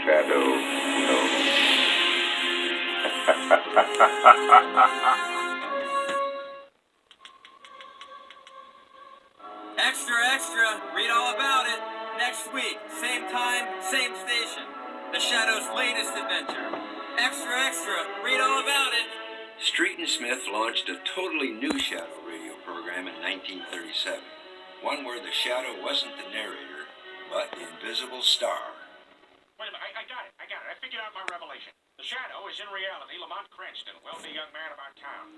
shadow knows. Extra, extra, read all about it. Next week, same time, same station. The Shadow's latest adventure. Extra, extra, read all about it. Street and Smith launched a totally new Shadow radio program in 1937. One where the Shadow wasn't the narrator, but the invisible star. Wait a minute, I got it. I figured out my revelation. The Shadow is in reality Lamont Cranston, wealthy young man about town.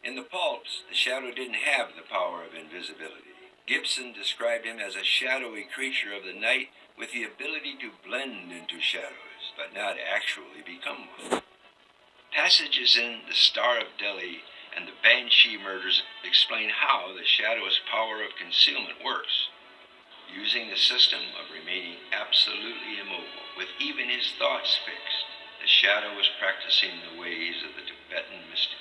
In the pulps, the Shadow didn't have the power of invisibility. Gibson described him as a shadowy creature of the night with the ability to blend into shadows, but not actually become one. Passages in The Star of Delhi and the Banshee murders explain how the Shadow's power of concealment works. Using the system of remaining absolutely immobile, with even his thoughts fixed, the Shadow was practicing the ways of the Tibetan mystics.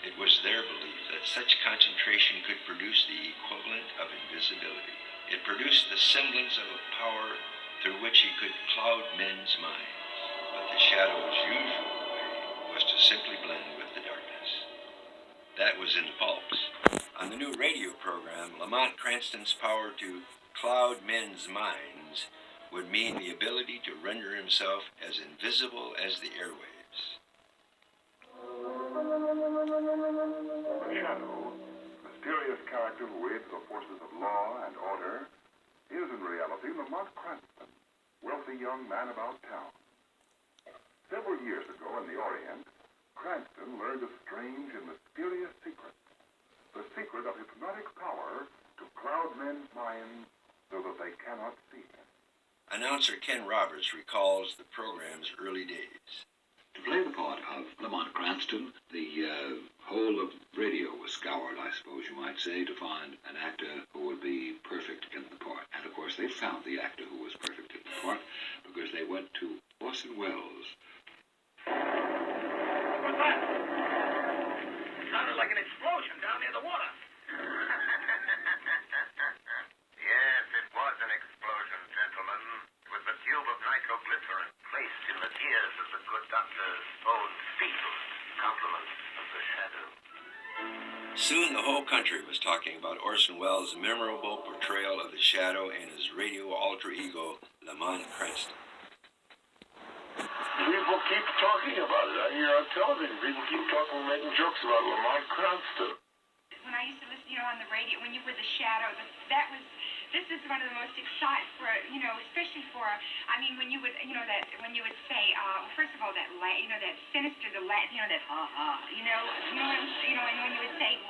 It was their belief that such concentration could produce the equivalent of invisibility. It produced the semblance of a power through which he could cloud men's minds. But the Shadow's usual way was to simply blend with the darkness. That was in the pulps. On the new radio program, Lamont Cranston's power to cloud men's minds would mean the ability to render himself as invisible as the airwaves. The Shadow, mysterious character who aids the forces of law and order, is in reality Lamont Cranston, wealthy young man about town. Several years ago in the Orient, Cranston learned a strange and mysterious secret. The secret of hypnotic power to cloud men's minds so that they cannot see him. Announcer Ken Roberts recalls the program's early days. To play the part of Lamont Cranston, the whole of radio was scoured, I suppose you might say, to find an actor who would be perfect in the part. And of course they found the actor who was perfect in the part because they went to Orson Welles. What's that? It sounded like an explosion down near the water. Yes, it was an explosion, gentlemen. It was the tube of nitroglycerin placed in the ears of the good doctor's own feeble complement of the Shadow. Soon the whole country was talking about Orson Welles' memorable portrayal of the Shadow and his radio alter ego, Lamont Cranston. People keep talking about it. I hear on television, people keep talking, making jokes about Lamont Cranston. When I used to listen, on the radio, when you were the Shadow, this is one of the most exciting for, especially for, when you would, when you would say, first of all, that sinister, that ha-ha, and when you would say,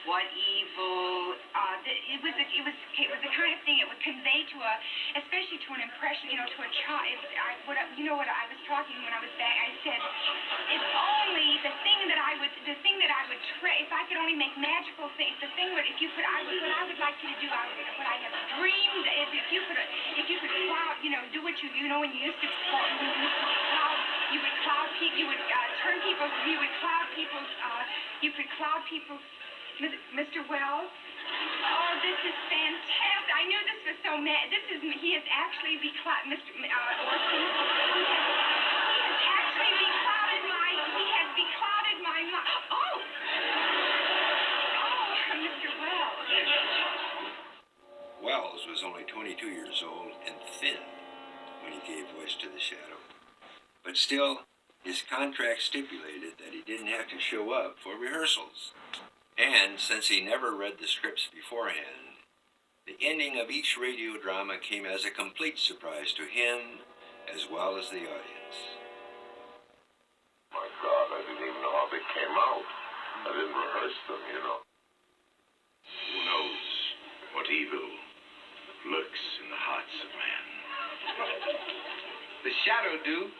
what evil, it was the kind of thing it would convey to especially to an impression, to a child. What I was talking when I was back, I said, if only the thing that I would if I could only make magical things, what I would like you to do, what I have dreamed, if you could cloud, do what when you used to cloud, you would cloud people, you would turn people, you would cloud people's, you could cloud people's, Mr. Wells. Oh, this is fantastic. I knew this was so mad. He has actually beclouded, Mr. Orson. He has beclouded my mind. Oh, Mr. Wells. Wells was only 22 years old and thin when he gave voice to the Shadow. But still, his contract stipulated that he didn't have to show up for rehearsals. And since he never read the scripts beforehand, the ending of each radio drama came as a complete surprise to him as well as the audience. My God, I didn't even know how they came out. I didn't rehearse them, Who knows? shadow do?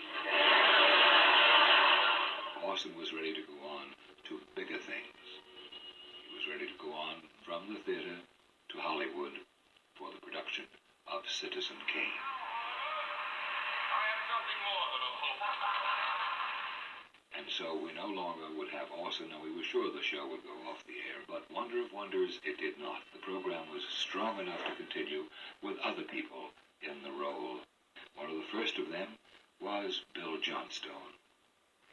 Orson was ready to go on to bigger things. He was ready to go on from the theater to Hollywood for the production of Citizen Kane. I have something more than a hope. And so we no longer would have Orson. Now, we were sure the show would go off the air, but wonder of wonders, it did not. The program was strong enough to continue with other people in the role. One of the first of them was Bill Johnstone.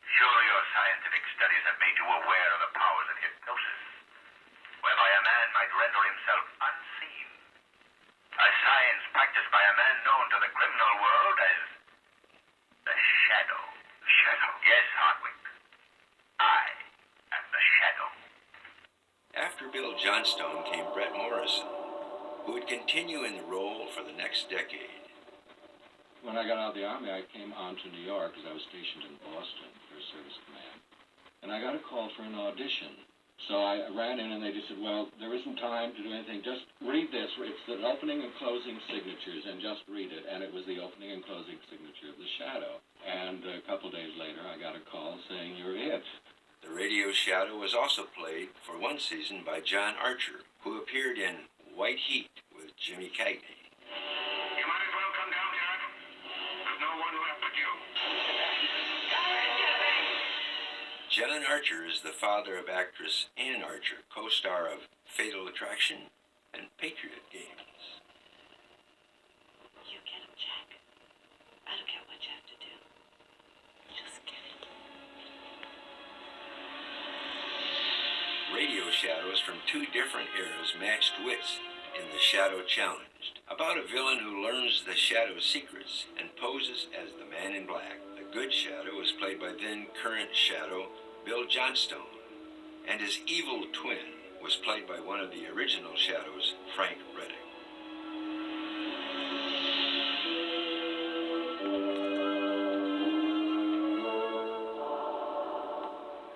Sure, your scientific studies have made you aware of the powers of hypnosis, whereby a man might render himself unseen. A science practiced by a man known to the criminal world as the Shadow. Shadow? Yes, Hardwick. I am the Shadow. After Bill Johnstone came Brett Morrison, who would continue in the role for the next decade. When I got out of the Army, I came on to New York because I was stationed in Boston for Service Command. And I got a call for an audition. So I ran in and they just said, well, there isn't time to do anything. Just read this. It's the opening and closing signatures, and just read it. And it was the opening and closing signature of The Shadow. And a couple days later, I got a call saying, you're it. The radio shadow was also played for one season by John Archer, who appeared in White Heat with Jimmy Cagney. You might as well come down, Jack. There's no one left but you. John Archer is the father of actress Ann Archer, co-star of Fatal Attraction and Patriot Games. You get him, Jack. I don't care what you have to do. Just get it. Radio shadows from two different eras matched wits in The Shadow Challenged, about a villain who learns the Shadow's secrets and poses as the Man in Black. The good Shadow was played by then current Shadow Bill Johnstone, and his evil twin was played by one of the original Shadows, Frank Redding.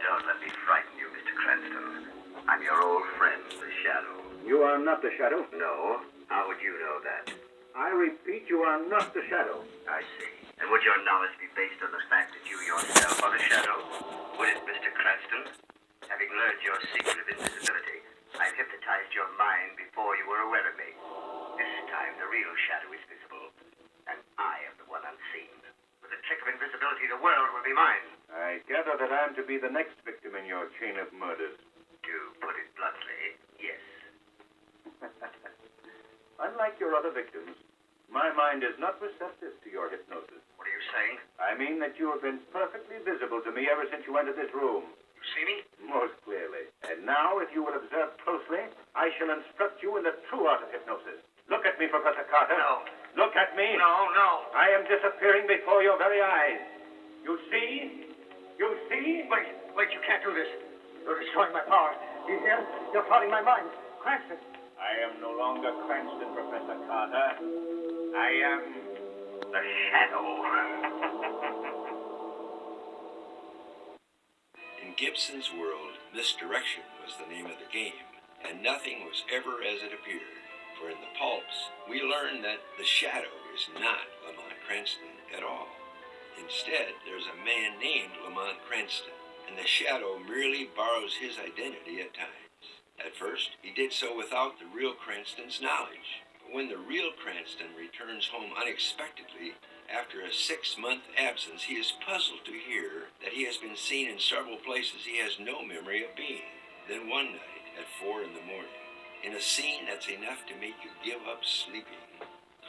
Don't let me frighten you, Mr. Cranston. I'm your old friend, the Shadow. You are not the Shadow. No? How would you know that? I repeat, you are not the Shadow. I see. And would your knowledge be based on the fact that you yourself are the Shadow? Would it, Mr. Cranston? Having learned your secret of invisibility, I've hypnotized your mind before you were aware of me. This time, the real Shadow is visible, and I am the one unseen. With the trick of invisibility, the world will be mine. I gather that I am to be the next victim in your chain of murders. To put it bluntly, yes. Unlike your other victims, my mind is not receptive to your hypnosis. What are you saying? I mean that you have been perfectly visible to me ever since you entered this room. You see me? Most clearly. And now, if you will observe closely, I shall instruct you in the true art of hypnosis. Look at me, Professor Carter. No. Look at me. No. I am disappearing before your very eyes. You see? You see? Wait, you can't do this. You're destroying my power. You hear? You're clouding my mind. Cranston. I am no longer Cranston, Professor Carter. I am the Shadow. In Gibson's world, misdirection was the name of the game, and nothing was ever as it appeared. For in the pulps, we learn that the Shadow is not Lamont Cranston at all. Instead, there's a man named Lamont Cranston, and the Shadow merely borrows his identity at times. At first, he did so without the real Cranston's knowledge. But when the real Cranston returns home unexpectedly after a 6-month absence, he is puzzled to hear that he has been seen in several places he has no memory of being. Then one night, at 4 in the morning, in a scene that's enough to make you give up sleeping,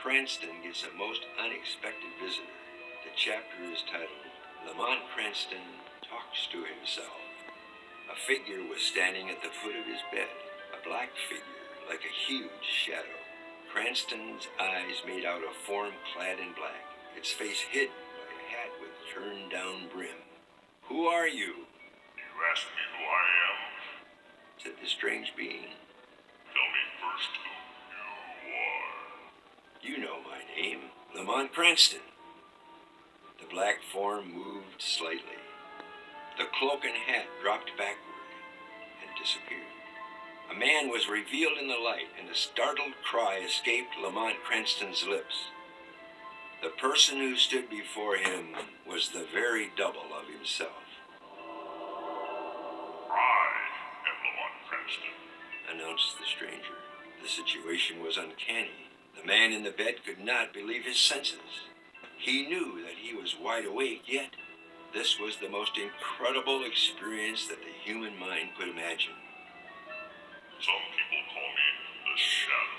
Cranston gets a most unexpected visitor. The chapter is titled, Lamont Cranston Talks to Himself. A figure was standing at the foot of his bed, a black figure like a huge shadow. Cranston's eyes made out a form clad in black, its face hidden by a hat with turned-down brim. "Who are you?" You asked me who I am. said the strange being. Tell me first who you are. "You know my name, Lamont Cranston." The black form moved slightly. The cloak and hat dropped backward and disappeared. A man was revealed in the light, and a startled cry escaped Lamont Cranston's lips. The person who stood before him was the very double of himself. I am Lamont Cranston. Announced the stranger. The situation was uncanny. The man in the bed could not believe his senses. He knew that he was wide awake, yet this was the most incredible experience that the human mind could imagine. Some people call me the Shadow.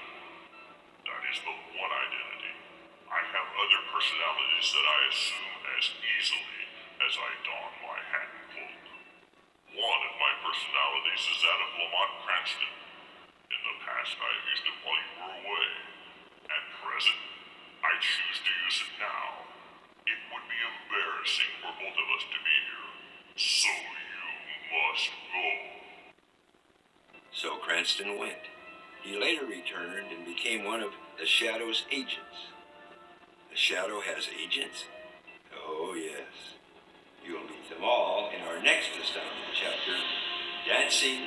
That is the one identity. I have other personalities that I assume as easily as I don my hat and cloak. One of my personalities is that of Lamont Cranston. In the past, I have used it while you were away. At present, I choose to use it now. It would be embarrassing for both of us to be here. So you must go. So Cranston went. He later returned and became one of the Shadow's agents. The Shadow has agents? Oh, yes. You'll meet them all in our next astounding chapter, Dancing